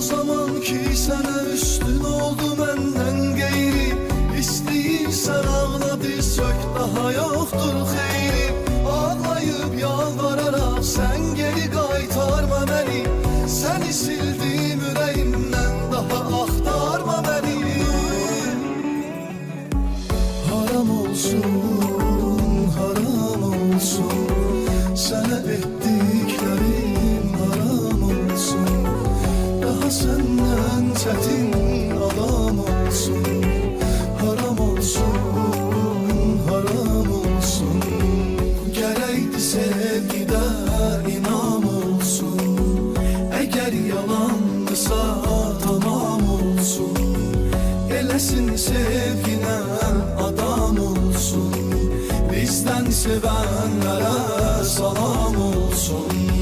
zaman ki sənə üstün oldu məndən qeyri. İstəyirsən ağla diz çök, daha yoxdur xeyri. Ağlayıb yalvararaq sən geri qaytarma məni. Səni sildim ürəyimdən, daha axtarma məni. Haram olsun, haram olsun, sənə etdiklərim haram olsun. Daha səndən çətin adam olsun. Haram olsun, haram olsun. Gərəkdi sevgidə inam olsun. Əgər yalandısa tamam olsun. Eləsin sevginə adam olsun. Bizdən sevənlərə salam olsun.